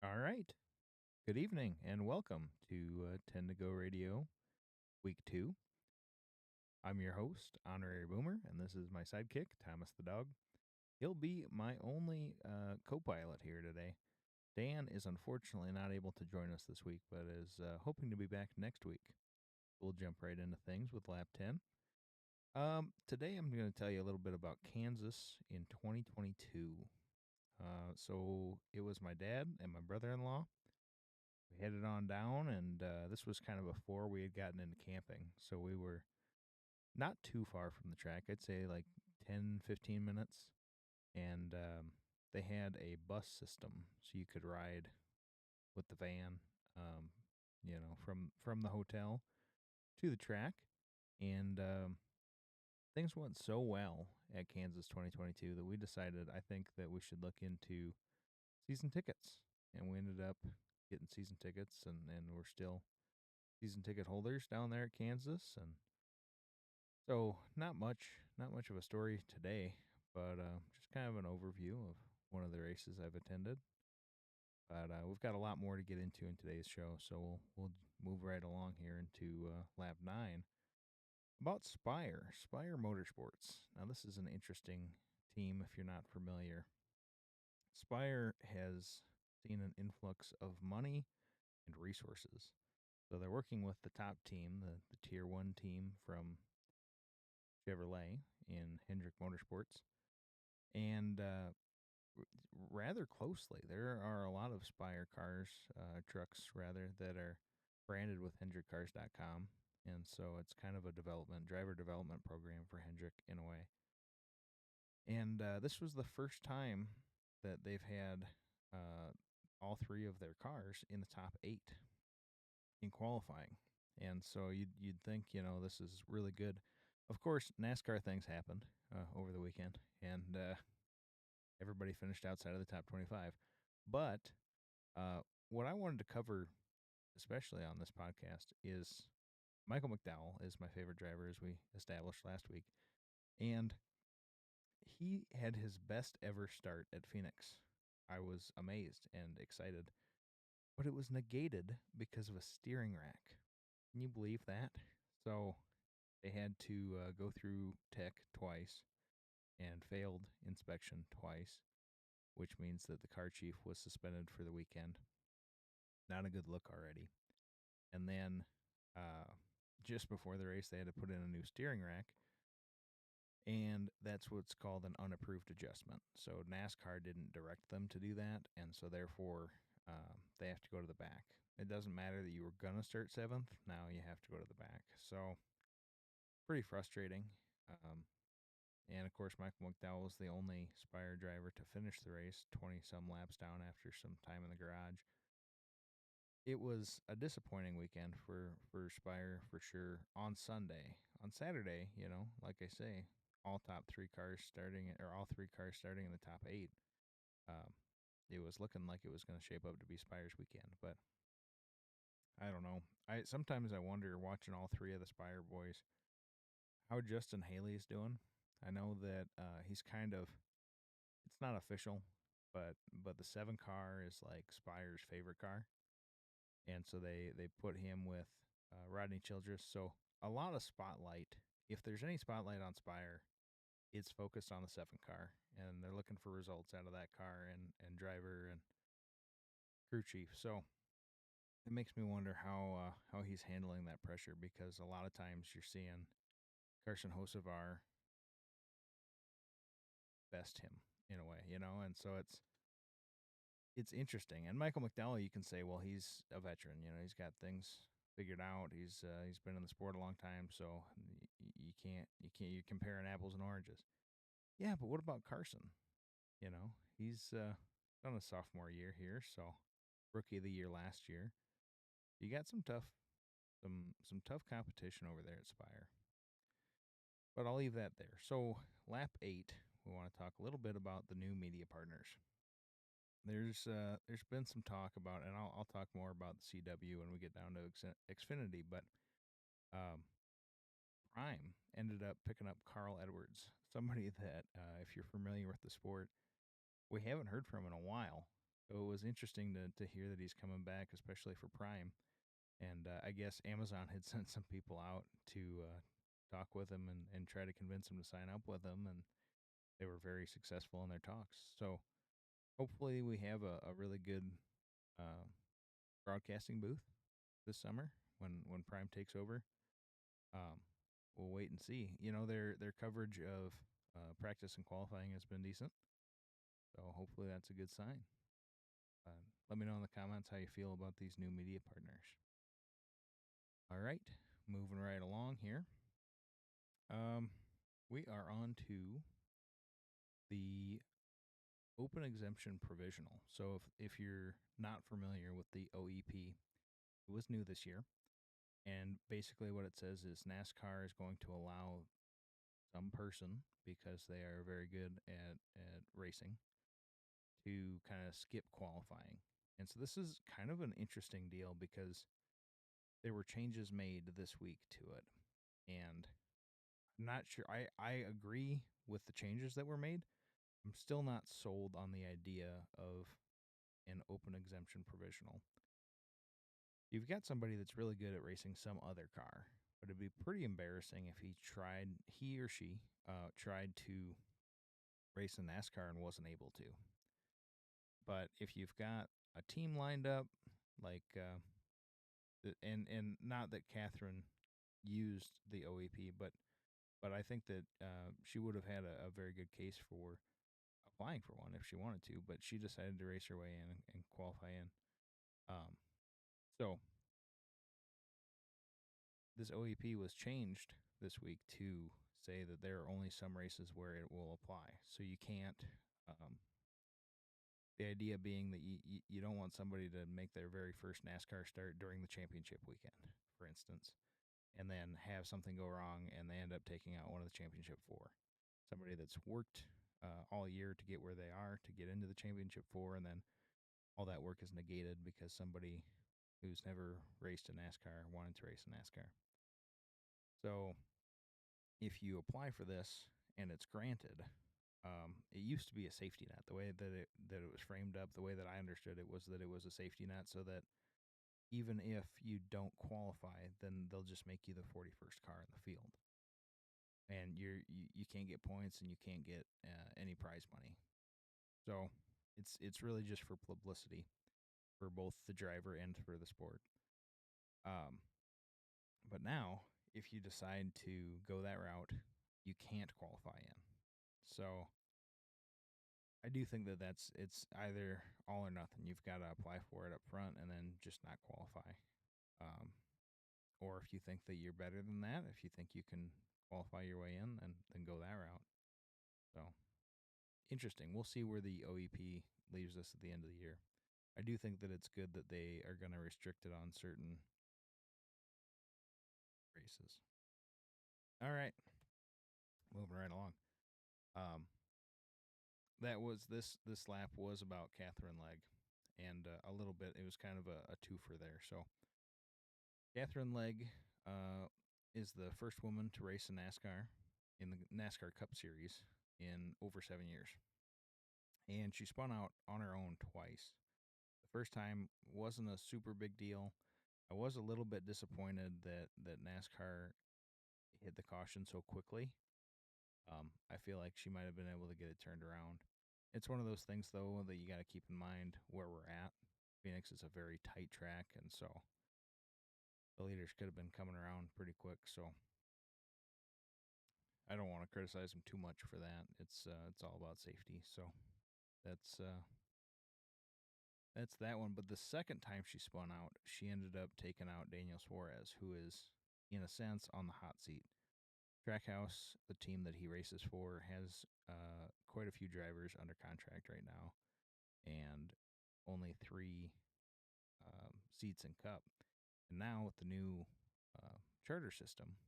All right. Good evening and welcome to 10 to Go Radio Week 2. I'm your host, Honorary Boomer, and this is my sidekick, Thomas the Dog. He'll be my only co pilot here today. Dan is unfortunately not able to join us this week, but is hoping to be back next week. We'll jump right into things with Lap 10. Today I'm going to tell you a little bit about Kansas in 2022. So it was my dad and my brother in law. We headed on down, and this was kind of before we had gotten into camping. So we were not too far from the track. I'd say like 10, 15 minutes. And they had a bus system, so you could ride with the van, um, from the hotel to the track. And things went so well at Kansas 2022 that we decided, I think, that we should look into season tickets. And we ended up getting season tickets, and we're still season ticket holders down there at Kansas. And so not much of a story today, but just kind of an overview of one of the races I've attended. But we've got a lot more to get into in today's show, so we'll move right along here into lap 9 about Spire Motorsports. Now this is an interesting team if you're not familiar. Spire has seen an influx of money and resources. So they're working with the top team, the Tier 1 team from Chevrolet in Hendrick Motorsports, and rather closely. There are a lot of Spire cars, trucks rather, that are branded with HendrickCars.com, and so it's kind of a driver development program for Hendrick in a way. And this was the first time that they've had uh, all three of their cars in the top 8 in qualifying. And so you'd think, this is really good. Of course, NASCAR things happened over the weekend, and everybody finished outside of the top 25. But uh, what I wanted to cover, especially on this podcast, is Michael McDowell is my favorite driver, as we established last week. And he had his best ever start at Phoenix. I was amazed and excited, but it was negated because of a steering rack. Can you believe that? So they had to go through tech twice and failed inspection twice, which means that the car chief was suspended for the weekend. Not a good look already. And then uh, just before the race, they had to put in a new steering rack, and that's what's called an unapproved adjustment. So NASCAR didn't direct them to do that, and so therefore they have to go to the back. It doesn't matter that you were gonna start 7th. Now you have to go to the back. So pretty frustrating. Um, and of course, Michael McDowell was the only Spire driver to finish the race 20 some laps down after some time in the garage. It was a disappointing weekend for Spire for sure on Sunday. On Saturday, like I say, all three cars starting in the top 8. Um, it was looking like it was going to shape up to be Spire's weekend, but I don't know. I sometimes I wonder, watching all three of the Spire boys, how Justin Haley is doing. I know that he's kind of, it's not official, but the 7 car is like Spire's favorite car, and so they put him with Rodney Childress. So a lot of spotlight. If there's any spotlight on Spire, it's focused on the 7 car, and they're looking for results out of that car and driver and crew chief. So it makes me wonder how he's handling that pressure, because a lot of times you're seeing Carson Hocevar best him in a way, and so it's interesting. And Michael McDowell, you can say, well, he's a veteran. He's got things figured out. He's been in the sport a long time, so you're comparing apples and oranges. Yeah, but what about Carson? He's done a sophomore year here, so rookie of the year last year. You got some tough competition over there at Spire. But I'll leave that there. So lap 8, we want to talk a little bit about the new media partners. There's been some talk about, and I'll talk more about the CW when we get down to Xfinity, but um, Prime ended up picking up Carl Edwards, somebody that if you're familiar with the sport, we haven't heard from in a while. So it was interesting to hear that he's coming back, especially for Prime. And I guess Amazon had sent some people out to talk with him and try to convince him to sign up with them, and they were very successful in their talks. So hopefully we have a really good uh, broadcasting booth this summer when Prime takes over. Um, we'll wait and see. You know, their coverage of practice and qualifying has been decent, so hopefully that's a good sign. Let me know in the comments how you feel about these new media partners. All right, moving right along here. We are on to the open exemption provisional. So if you're not familiar with the OEP, it was new this year. And basically what it says is NASCAR is going to allow some person, because they are very good at racing, to kind of skip qualifying. And so this is kind of an interesting deal because there were changes made this week to it. And I'm not sure. I agree with the changes that were made. I'm still not sold on the idea of an open exemption provisional. You've got somebody that's really good at racing some other car, but it'd be pretty embarrassing if he or she tried to race in NASCAR and wasn't able to. But if you've got a team lined up, like, and not that Catherine used the OEP, but I think that she would have had a very good case for applying for one if she wanted to, but she decided to race her way in and qualify in. So this OEP was changed this week to say that there are only some races where it will apply. So you can't. The idea being that you don't want somebody to make their very first NASCAR start during the championship weekend, for instance, and then have something go wrong and they end up taking out one of the championship four. Somebody that's worked all year to get where they are, to get into the championship four, and then all that work is negated because somebody who's never raced in NASCAR wanted to race in NASCAR. So if you apply for this and it's granted, it used to be a safety net. The way that it was framed up, the way that I understood it was that it was a safety net, so that even if you don't qualify, then they'll just make you the 41st car in the field, and you can't get points and you can't get any prize money. So it's really just for publicity for both the driver and for the sport. But now, if you decide to go that route, you can't qualify in. So I do think that it's either all or nothing. You've got to apply for it up front and then just not qualify. Um, or if you think that you're better than that, if you think you can qualify your way in, and then go that route. So interesting. We'll see where the OEP leaves us at the end of the year. I do think that it's good that they are going to restrict it on certain races. All right, moving right along. That was this lap was about Catherine Legg, and a little bit. It was kind of a twofer there. So Catherine Legg is the first woman to race in NASCAR in the NASCAR Cup Series in over 7 years, and she spun out on her own twice. The first time wasn't a super big deal. I was a little bit disappointed that NASCAR hit the caution so quickly. I feel like she might have been able to get it turned around. It's one of those things, though, that you got to keep in mind where we're at. Phoenix is a very tight track, and so the leaders could have been coming around pretty quick. So I don't want to criticize them too much for that. It's all about safety. So that's that's that one. But the second time she spun out, she ended up taking out Daniel Suarez, who is, in a sense, on the hot seat. Trackhouse, the team that he races for, has quite a few drivers under contract right now, and only three seats in Cup. And now with the new charter system,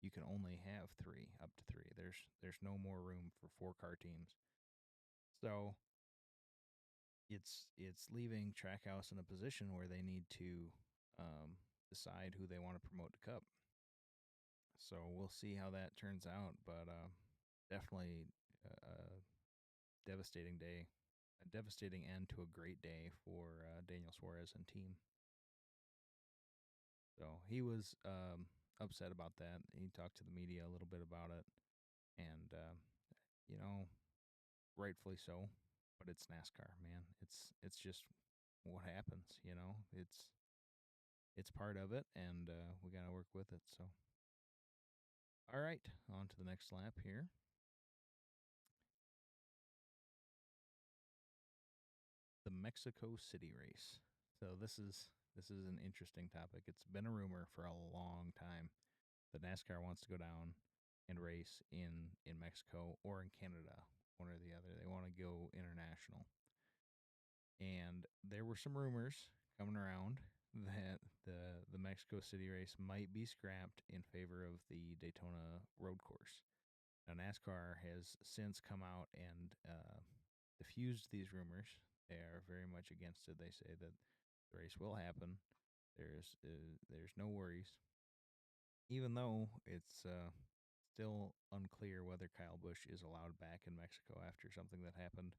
you can only have three, up to three. There's no more room for 4-car teams. So it's leaving Trackhouse in a position where they need to decide who they want to promote to Cup. So we'll see how that turns out, but definitely a devastating day a devastating end to a great day for Daniel Suarez and team. So he was upset about that. He talked to the media a little bit about it, and you know, rightfully so. But it's NASCAR, man. It's just what happens. It's part of it, and we got to work with it. So, all right, on to the next lap here. The Mexico City race. So this is an interesting topic. It's been a rumor for a long time that NASCAR wants to go down and race in Mexico or in Canada, one or the other. They want to go international. And there were some rumors coming around that the Mexico City race might be scrapped in favor of the Daytona road course. Now, NASCAR has since come out and diffused these rumors. They are very much against it. They say that the race will happen. There's no worries, even though it's still unclear whether Kyle Busch is allowed back in Mexico after something that happened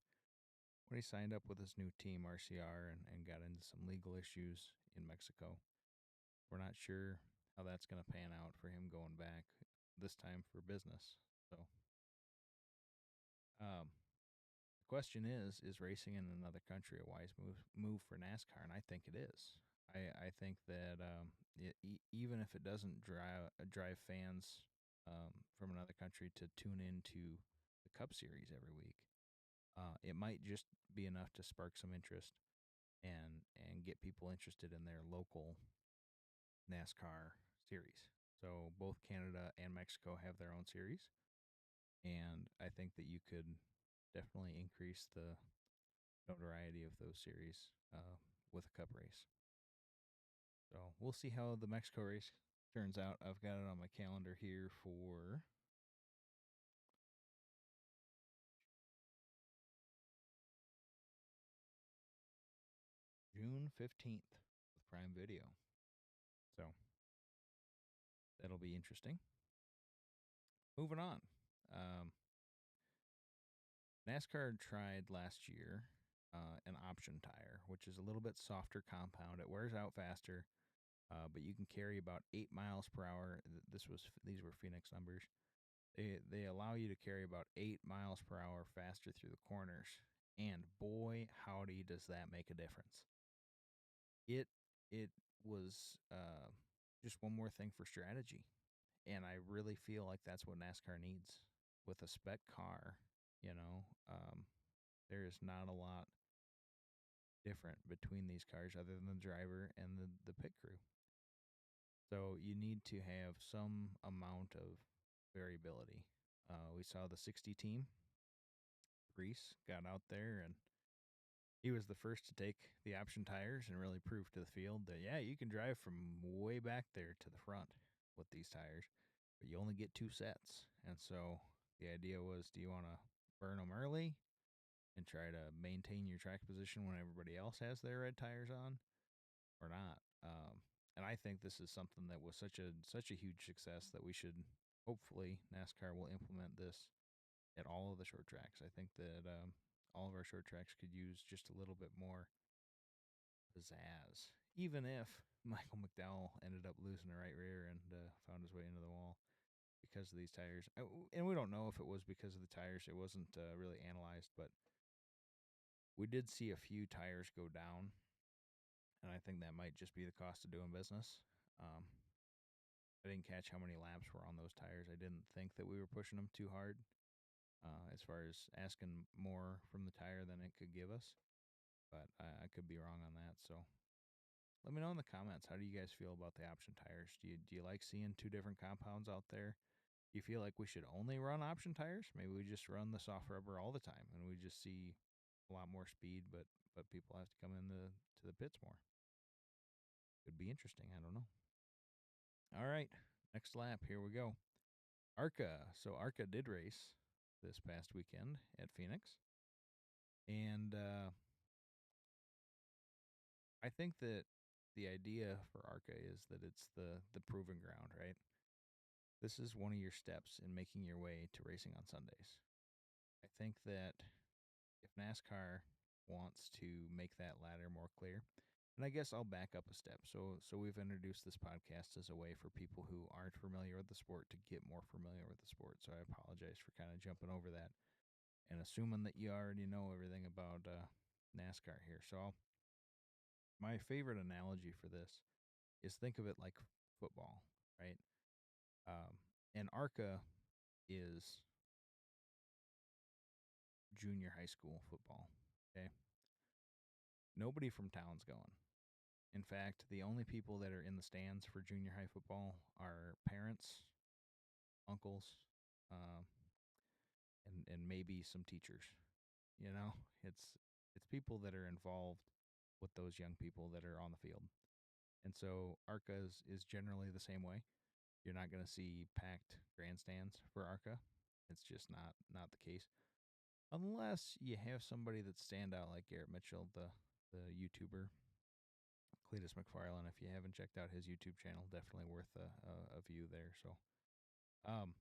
when he signed up with his new team, RCR, and got into some legal issues in Mexico. We're not sure how that's going to pan out for him going back, this time for business. So, the question is racing in another country a wise move for NASCAR? And I think it is. I think that even if it doesn't drive fans from another country to tune into the Cup Series every week, it might just be enough to spark some interest and get people interested in their local NASCAR series. So both Canada and Mexico have their own series, and I think that you could definitely increase the notoriety of those series with a Cup race. So we'll see how the Mexico race turns out. I've got it on my calendar here for June 15th with Prime Video. So that'll be interesting. Moving on. NASCAR tried last year an option tire, which is a little bit softer compound. It wears out faster, but you can carry about 8 miles per hour. These were Phoenix numbers. They allow you to carry about 8 miles per hour faster through the corners, and boy, howdy, does that make a difference. It was just one more thing for strategy, and I really feel like that's what NASCAR needs with a spec car. There is not a lot different between these cars other than the driver and the pit crew. So you need to have some amount of variability. We saw the 60 team. Reese got out there and he was the first to take the option tires and really prove to the field that, yeah, you can drive from way back there to the front with these tires, but you only get 2 sets. And so the idea was, do you want to burn them early and try to maintain your track position when everybody else has their red tires on, or not? And I think this is something that was such a huge success that we should, hopefully NASCAR will implement this at all of the short tracks. I think that all of our short tracks could use just a little bit more pizzazz. Even if Michael McDowell ended up losing the right rear and found his way into the wall because of these tires. And we don't know if it was because of the tires. It wasn't really analyzed, but we did see a few tires go down, and I think that might just be the cost of doing business. I didn't catch how many laps were on those tires. I didn't think that we were pushing them too hard as far as asking more from the tire than it could give us, but I could be wrong on that. So let me know in the comments. How do you guys feel about the option tires? Do you like seeing 2 different compounds out there? Do you feel like we should only run option tires? Maybe we just run the soft rubber all the time and we just see a lot more speed, but people have to come in to the pits more. Could be interesting. I don't know. All right, next lap. Here we go. ARCA. So ARCA did race this past weekend at Phoenix, and I think that the idea for ARCA is that it's the proving ground, right? This is one of your steps in making your way to racing on Sundays. I think that if NASCAR wants to make that ladder more clear. And I guess I'll back up a step. So we've introduced this podcast as a way for people who aren't familiar with the sport to get more familiar with the sport. So I apologize for kind of jumping over that and assuming that you already know everything about NASCAR here. So my favorite analogy for this is think of it like football, right? Um, and ARCA is junior high school football. Okay, nobody from town's going. In fact, the only people that are in the stands for junior high football are parents, uncles, um, and maybe some teachers. You know, it's people that are involved with those young people that are on the field. And so ARCA is generally the same way. You're not going to see packed grandstands for ARCA. It's just not the case. Unless you have somebody that stand out like Garrett Mitchell, the YouTuber, Cletus McFarlane. If you haven't checked out his YouTube channel, definitely worth a view there. So, um,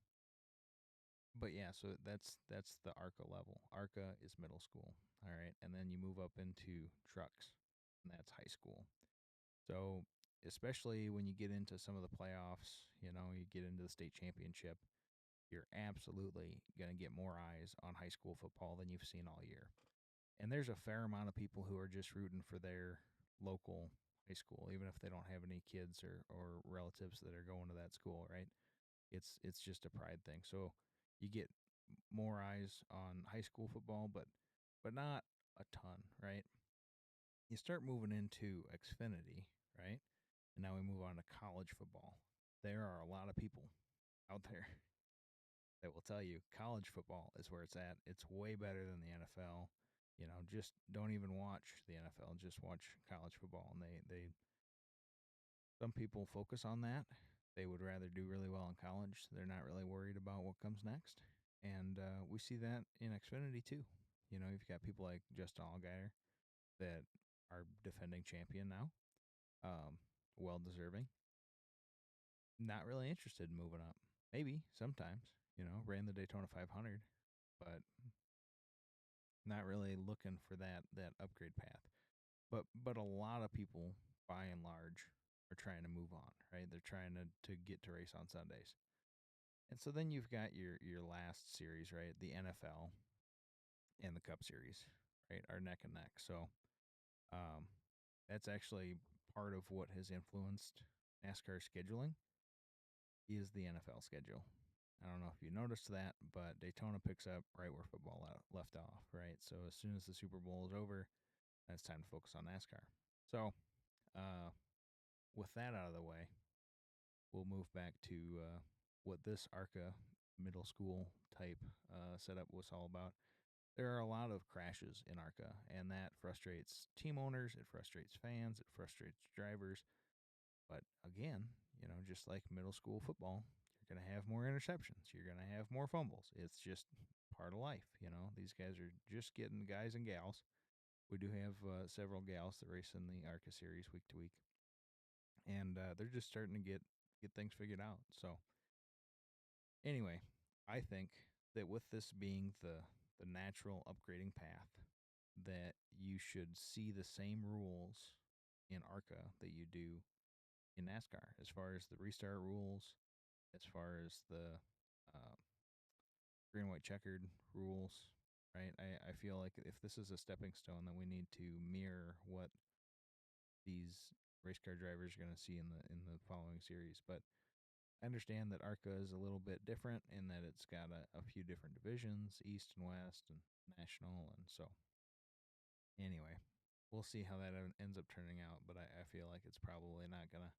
but yeah, so that's the ARCA level. ARCA is middle school, all right, and then you move up into trucks, and that's high school. So, especially when you get into some of the playoffs, you get into the state championship, you're absolutely going to get more eyes on high school football than you've seen all year. And there's a fair amount of people who are just rooting for their local high school, even if they don't have any kids or relatives that are going to that school, right? It's just a pride thing. So you get more eyes on high school football, but not a ton, right? You start moving into Xfinity, right? And now we move on to college football. There are a lot of people out there that will tell you college football is where it's at. It's way better than the NFL. Just don't even watch the NFL. Just watch college football. And they some people focus on that. They would rather do really well in college. They're not really worried about what comes next. And we see that in Xfinity too. You've got people like Justin Allgaier that are defending champion now. Well deserving. Not really interested in moving up. Maybe sometimes, ran the Daytona 500, but not really looking for that upgrade path. But a lot of people, by and large, are trying to move on, right? They're trying to get to race on Sundays. And so then you've got your last series, right? The NFL and the Cup Series, right, are neck and neck. So um, that's actually part of what has influenced NASCAR scheduling is the NFL schedule. I don't know if you noticed that, but Daytona picks up right where football left off, right? So as soon as the Super Bowl is over, it's time to focus on NASCAR. So uh, with that out of the way, we'll move back to what this ARCA middle school type setup was all about. There are a lot of crashes in ARCA, and that frustrates team owners, it frustrates fans, it frustrates drivers. But again, just like middle school football, you're going to have more interceptions. You're going to have more fumbles. It's just part of life. These guys are just getting guys and gals. We do have several gals that race in the ARCA series week to week, and they're just starting to get things figured out. So anyway, I think that with this being the natural upgrading path, that you should see the same rules in ARCA that you do in NASCAR, as far as the restart rules, as far as the uh, green, white, checkered rules, right? I feel like if this is a stepping stone, then we need to mirror what these race car drivers are going to see in the following series. But I understand that ARCA is a little bit different in that it's got a few different divisions, East and West and National. And so, anyway, we'll see how that ends up turning out. But I feel like it's probably not going to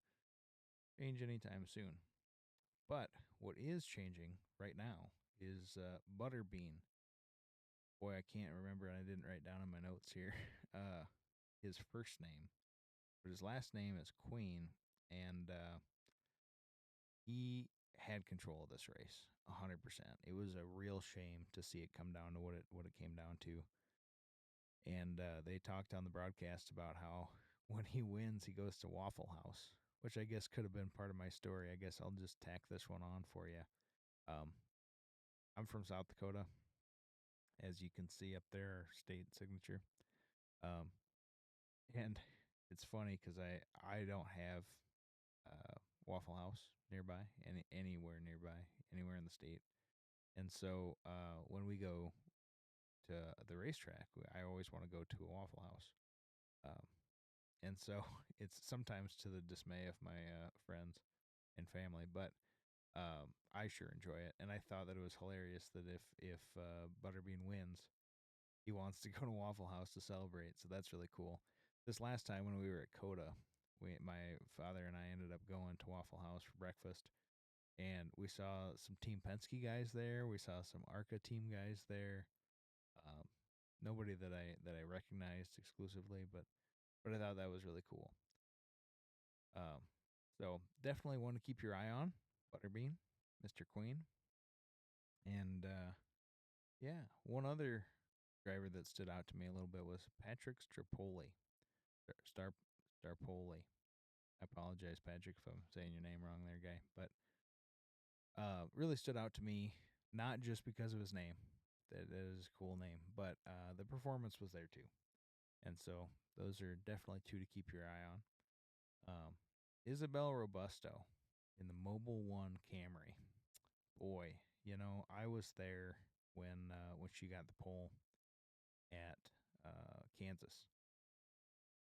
change anytime soon. But what is changing right now is Butterbean. Boy, I can't remember, and I didn't write down in my notes here his first name, but his last name is Queen, and he had control of this race 100%. It was a real shame to see it come down to what it came down to. And they talked on the broadcast about how when he wins, he goes to Waffle House, which I guess could have been part of my story. I guess I'll just tack this one on for you. Um, I'm from South Dakota, as you can see up there, our state signature. Um, and it's funny because I don't have Waffle House nearby, anywhere nearby, anywhere in the state. And so when we go to the racetrack, I always want to go to a Waffle House. Um, and so it's sometimes to the dismay of my friends and family, but I sure enjoy it. And I thought that it was hilarious that if Butterbean wins, he wants to go to Waffle House to celebrate. So that's really cool. This last time when we were at Coda, my father and I ended up going to Waffle House for breakfast, and we saw some Team Penske guys there. We saw some ARCA team guys there. Um, Nobody that I recognized exclusively, but I thought that was really cool. So definitely one to keep your eye on, Butterbean, Mr. Queen, and yeah, one other driver that stood out to me a little bit was Patrick Strapoli. Starpoli. I apologize, Patrick, if I'm saying your name wrong there, guy. But really stood out to me, not just because of his name, that is a cool name, but the performance was there too. And so those are definitely two to keep your eye on. Isabel Robusto in the Mobil 1 Camry. Boy, I was there when she got the pole at Kansas,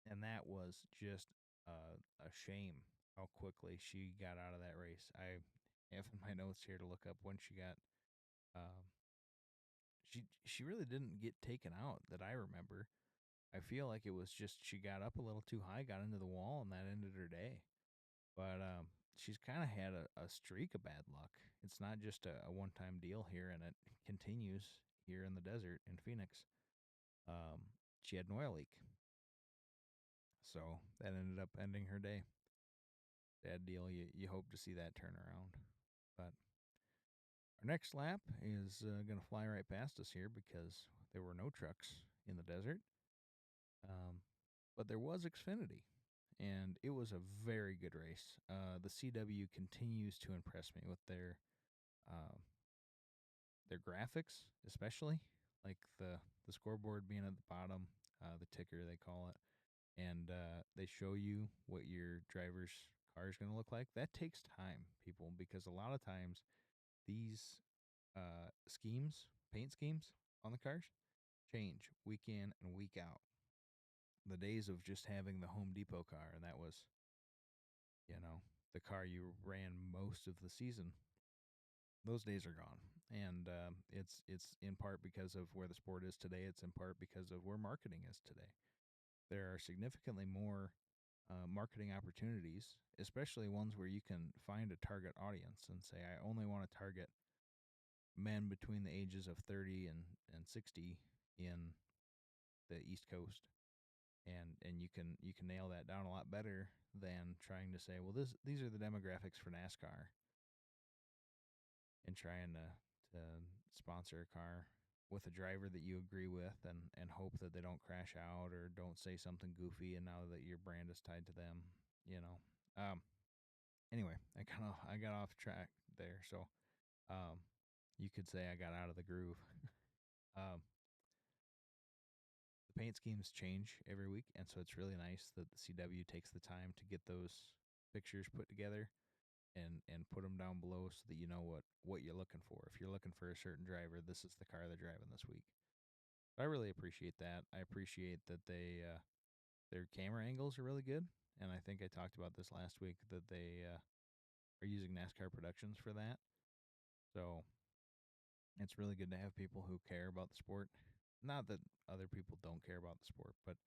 and that was just a shame how quickly she got out of that race. I have in my notes here to look up when she got. Um, she really didn't get taken out that I remember. I feel like it was just she got up a little too high, got into the wall, and that ended her day. But she's kind of had a streak of bad luck. It's not just a one-time deal here, and it continues here in the desert in Phoenix. She had an oil leak, so that ended up ending her day. Sad deal. You hope to see that turn around. But our next lap is going to fly right past us here because there were no trucks in the desert. But there was Xfinity, and it was a very good race. The CW continues to impress me with uh, their graphics, especially like the scoreboard being at the bottom, the ticker they call it, and they show you what your driver's car is going to look like. That takes time, people, because a lot of times these paint schemes on the cars, change week in and week out. The days of just having the Home Depot car, and that was, the car you ran most of the season, those days are gone. And it's in part because of where the sport is today. It's in part because of where marketing is today. There are significantly more marketing opportunities, especially ones where you can find a target audience and say, I only want to target men between the ages of 30 and 60 in the East Coast. And you can nail that down a lot better than trying to say, well, these are the demographics for NASCAR, and trying to sponsor a car with a driver that you agree with and hope that they don't crash out or don't say something goofy, and now that your brand is tied to them, you know. Anyway, I got off track there, so you could say I got out of the groove. um, the paint schemes change every week, and so it's really nice that the CW takes the time to get those pictures put together and put them down below so that you know what you're looking for. If you're looking for a certain driver, this is the car they're driving this week. I really appreciate that. I appreciate that their camera angles are really good, and I think I talked about this last week that they are using NASCAR Productions for that. So it's really good to have people who care about the sport. Not that other people don't care about the sport, but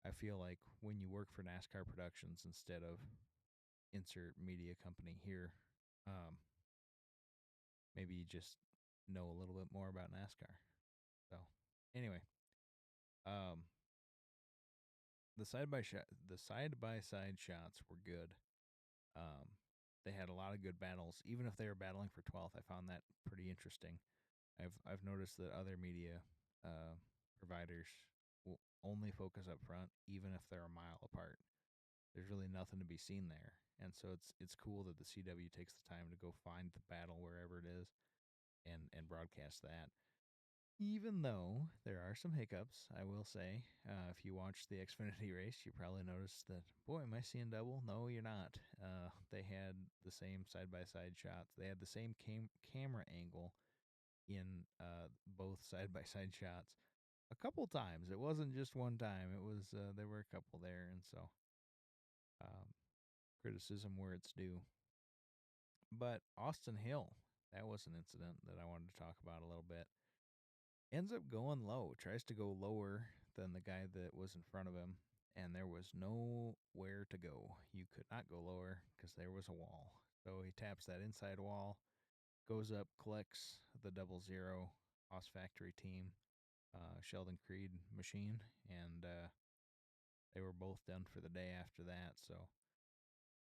I feel like when you work for NASCAR Productions instead of insert media company here, maybe you just know a little bit more about NASCAR. So anyway, um, the side by side shots were good. They had a lot of good battles, even if they were battling for 12th. I found that pretty interesting. I've noticed that other media providers will only focus up front, even if they're a mile apart. There's really nothing to be seen there, and so it's cool that the CW takes the time to go find the battle wherever it is and broadcast that. Even though there are some hiccups, I will say, if you watch the Xfinity race, you probably noticed that, boy, am I seeing double? No, you're not. They had the same side by side shots. They had the same camera angle in both side by side shots a couple times. It wasn't just one time. It was there were a couple there, and so um, criticism where it's due. But Austin Hill, that was an incident that I wanted to talk about a little bit. Ends up going low, tries to go lower than the guy that was in front of him, and there was nowhere to go. You could not go lower because there was a wall. So he taps that inside wall, goes up, collects the 00 Haas Factory team, Sheldon Creed machine, and they were both done for the day after that. So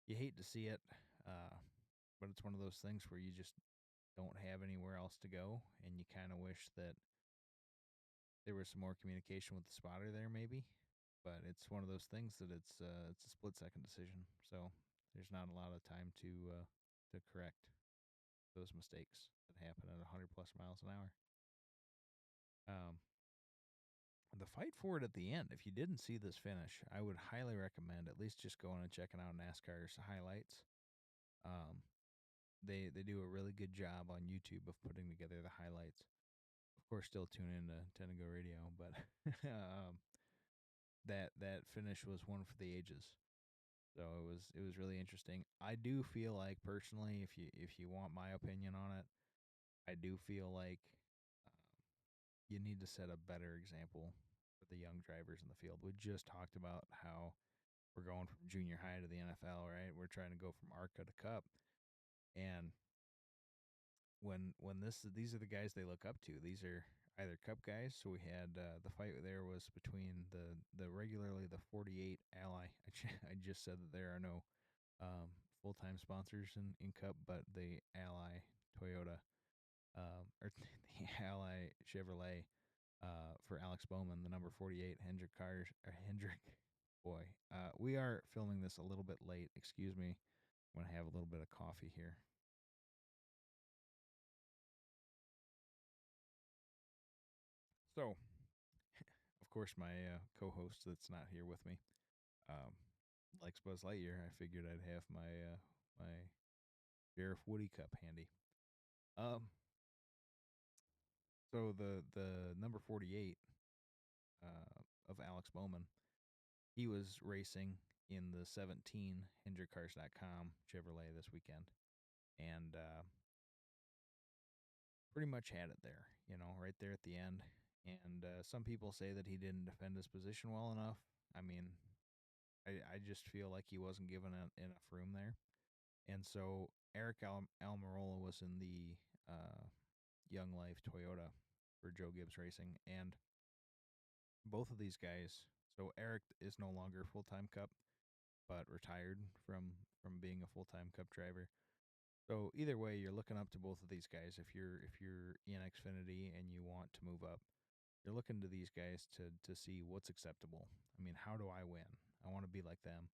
you hate to see it, but it's one of those things where you just don't have anywhere else to go, and you kind of wish that there was some more communication with the spotter there, maybe. But it's one of those things that it's a split second decision, so there's not a lot of time to correct those mistakes that happen at 100 plus miles an hour. The fight for it at the end, if you didn't see this finish, I would highly recommend at least just going and checking out NASCAR's highlights. They do a really good job on YouTube of putting together the highlights. Of course, still tune in to Tend to Go Radio, but that finish was one for the ages. So it was really interesting. I do feel like personally, if you want my opinion on it, I do feel like you need to set a better example for the young drivers in the field. We just talked about how we're going from junior high to the NFL, right? We're trying to go from ARCA to Cup, and when these are the guys they look up to. These are either Cup guys. So we had the fight there was between the regularly the 48 Ally. I just said that there are no full time sponsors in Cup, but the Ally Toyota or the Ally Chevrolet for Alex Bowman, the number 48 Hendrick cars or Hendrick. Boy, we are filming this a little bit late. Excuse me. I'm gonna have a little bit of coffee here. So, of course, my co-host that's not here with me um, likes Buzz Lightyear. I figured I'd have my Sheriff Woody cup handy. Um, so the number 48 of Alex Bowman, he was racing in the 17 HendrickCars.com Chevrolet this weekend, and pretty much had it there, right there at the end. And some people say that he didn't defend his position well enough. I mean, I just feel like he wasn't given enough room there. And so Eric Almirola was in the Young Life Toyota for Joe Gibbs Racing. And both of these guys, so Eric is no longer full-time Cup, but retired from being a full-time Cup driver. So either way, you're looking up to both of these guys. If you're in Xfinity and you want to move up, you're looking to these guys to see what's acceptable. I mean, how do I win? I want to be like them.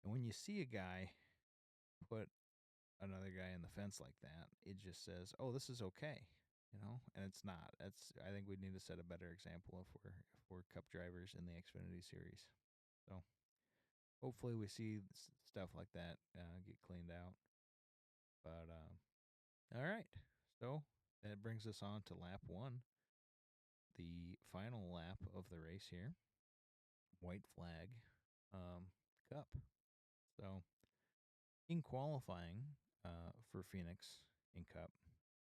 And when you see a guy put another guy in the fence like that, it just says, "Oh, this is okay," and it's not. I think we need to set a better example if we're Cup drivers in the Xfinity series. So hopefully we see stuff like that get cleaned out. But all right, so that brings us on to lap one, the final lap of the race here. White flag, Cup. So in qualifying for Phoenix in Cup,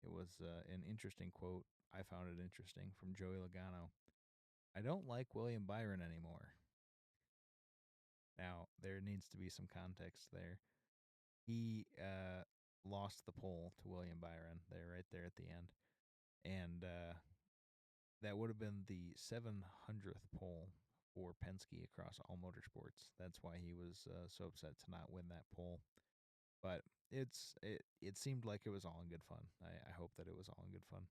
it was an interesting quote. I found it interesting from Joey Logano. I don't like William Byron anymore. Now, there needs to be some context there. He lost the pole to William Byron there, right there at the end. And that would have been the 700th pole for Penske across all motorsports. That's why he was so upset to not win that pole. But it seemed like it was all in good fun. I hope that it was all in good fun.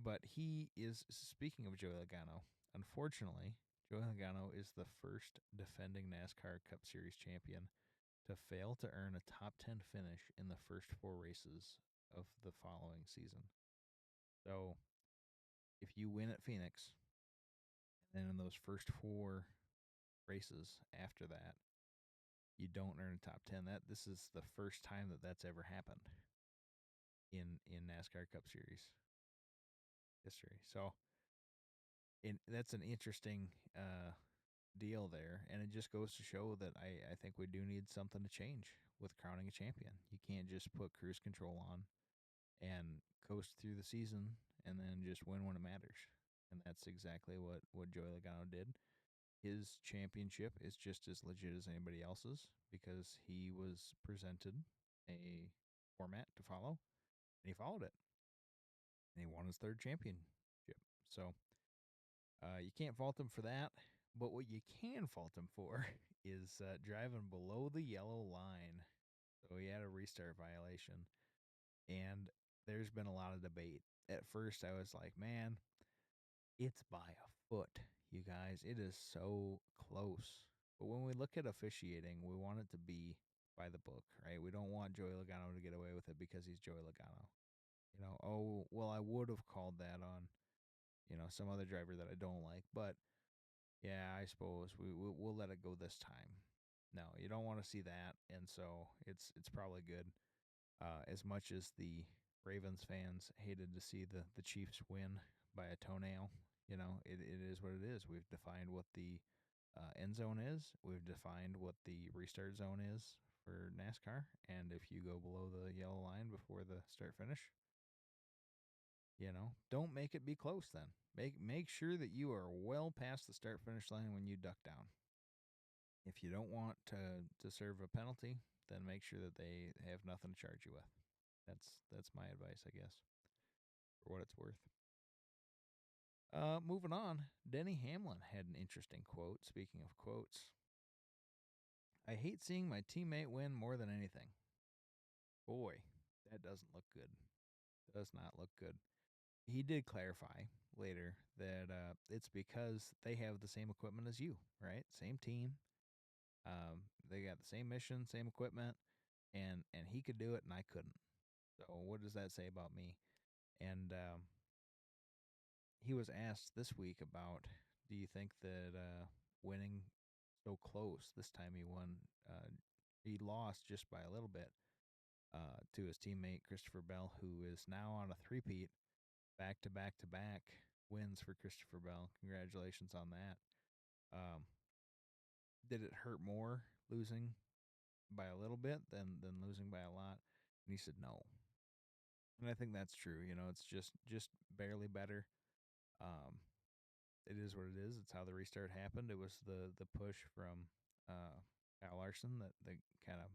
But he is, speaking of Joey Logano, unfortunately, Joey Logano is the first defending NASCAR Cup Series champion to fail to earn a top 10 finish in the first four races of the following season. So if you win at Phoenix, and then in those first 4 races after that, you don't earn a top 10. This is the first time that that's ever happened in NASCAR Cup Series history. So that's an interesting deal there, and it just goes to show that I think we do need something to change with crowning a champion. You can't just put cruise control on and coast through the season and then just win when it matters. And that's exactly what Joey Logano did. His championship is just as legit as anybody else's because he was presented a format to follow, and he followed it, and he won his 3rd championship. So you can't fault him for that. But what you can fault him for is driving below the yellow line. So he had a restart violation, and there's been a lot of debate. At first, I was like, man, it's by a foot, you guys. It is so close. But when we look at officiating, we want it to be by the book, right? We don't want Joey Logano to get away with it because he's Joey Logano. Oh, well, I would have called that on, some other driver that I don't like. But, yeah, I suppose we'll let it go this time. No, you don't want to see that. And so it's probably good. As much as the Ravens fans hated to see the Chiefs win by a toenail, it is what it is. We've defined what the end zone is. We've defined what the restart zone is for NASCAR. And if you go below the yellow line before the start finish, don't make it be close then. Make sure that you are well past the start finish line when you duck down. If you don't want to serve a penalty, then make sure that they have nothing to charge you with. That's my advice, I guess, for what it's worth. Moving on, Denny Hamlin had an interesting quote. Speaking of quotes, I hate seeing my teammate win more than anything. Boy, that doesn't look good. Does not look good. He did clarify later that it's because they have the same equipment as you, right? Same team. They got the same mission, same equipment, and he could do it and I couldn't. So what does that say about me? And he was asked this week about, do you think that winning so close this time he won, he lost just by a little bit to his teammate Christopher Bell, who is now on a three-peat, back to back to back wins for Christopher Bell. Congratulations on that. Did it hurt more losing by a little bit than losing by a lot? And he said no. And I think that's true. It's just barely better. It is what it is. It's how the restart happened. It was the push from Kyle Larson that kind of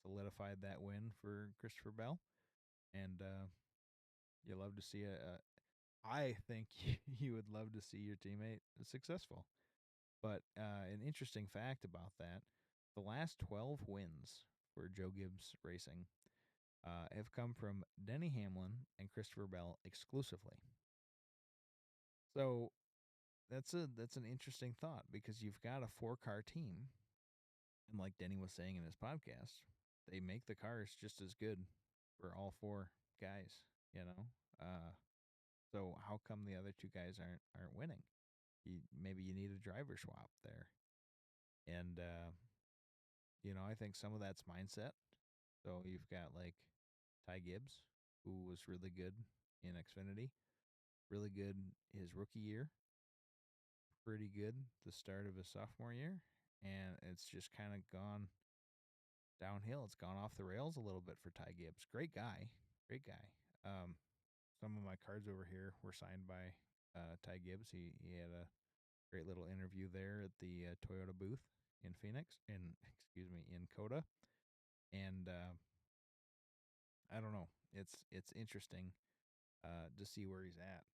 solidified that win for Christopher Bell. And you love to see I think you would love to see your teammate successful. But an interesting fact about that, the last 12 wins for Joe Gibbs Racing have come from Denny Hamlin and Christopher Bell exclusively. So that's an interesting thought because you've got a 4-car team, and like Denny was saying in his podcast, they make the cars just as good for all 4 guys. So how come the other 2 guys aren't winning? Maybe you need a driver swap there, and I think some of that's mindset. So you've got like Ty Gibbs, who was really good in Xfinity, really good his rookie year, pretty good the start of his sophomore year, and it's just kind of gone downhill. It's gone off the rails a little bit for Ty Gibbs. Great guy. Some of my cards over here were signed by Ty Gibbs. He had a great little interview there at the Toyota booth in Phoenix, in COTA, and I don't know. It's interesting to see where he's at.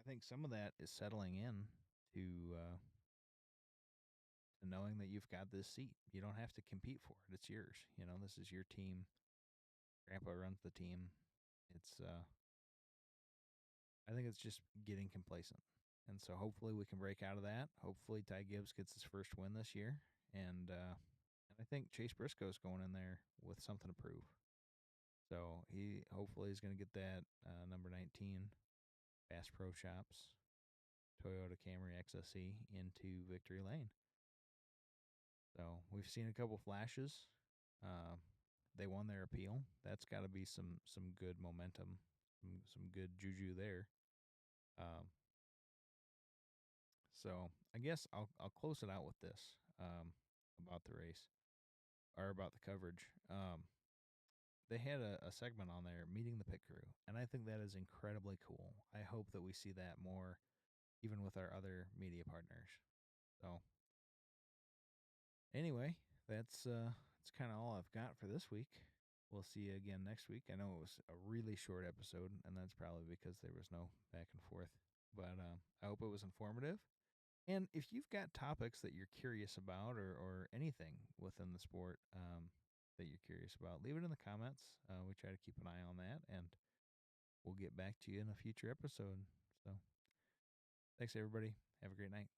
I think some of that is settling in to knowing that you've got this seat. You don't have to compete for it. It's yours. This is your team. Grandpa runs the team. It's I think it's just getting complacent. And so hopefully we can break out of that. Hopefully Ty Gibbs gets his first win this year. And I think Chase Briscoe's going in there with something to prove. So he hopefully is going to get that number 19 Bass Pro Shops Toyota Camry XSE into Victory Lane. So we've seen a couple flashes. They won their appeal. That's got to be some good momentum, some good juju there. Um, so I guess I'll close it out with this about the race or about the coverage. They had a segment on there, meeting the pit crew, and I think that is incredibly cool. I hope that we see that more, even with our other media partners. So anyway, that's kind of all I've got for this week. We'll see you again next week. I know it was a really short episode, and that's probably because there was no back and forth. But I hope it was informative. And if you've got topics that you're curious about, or anything within the sport that you're curious about, leave it in the comments. We try to keep an eye on that, and we'll get back to you in a future episode. So thanks, everybody. Have a great night.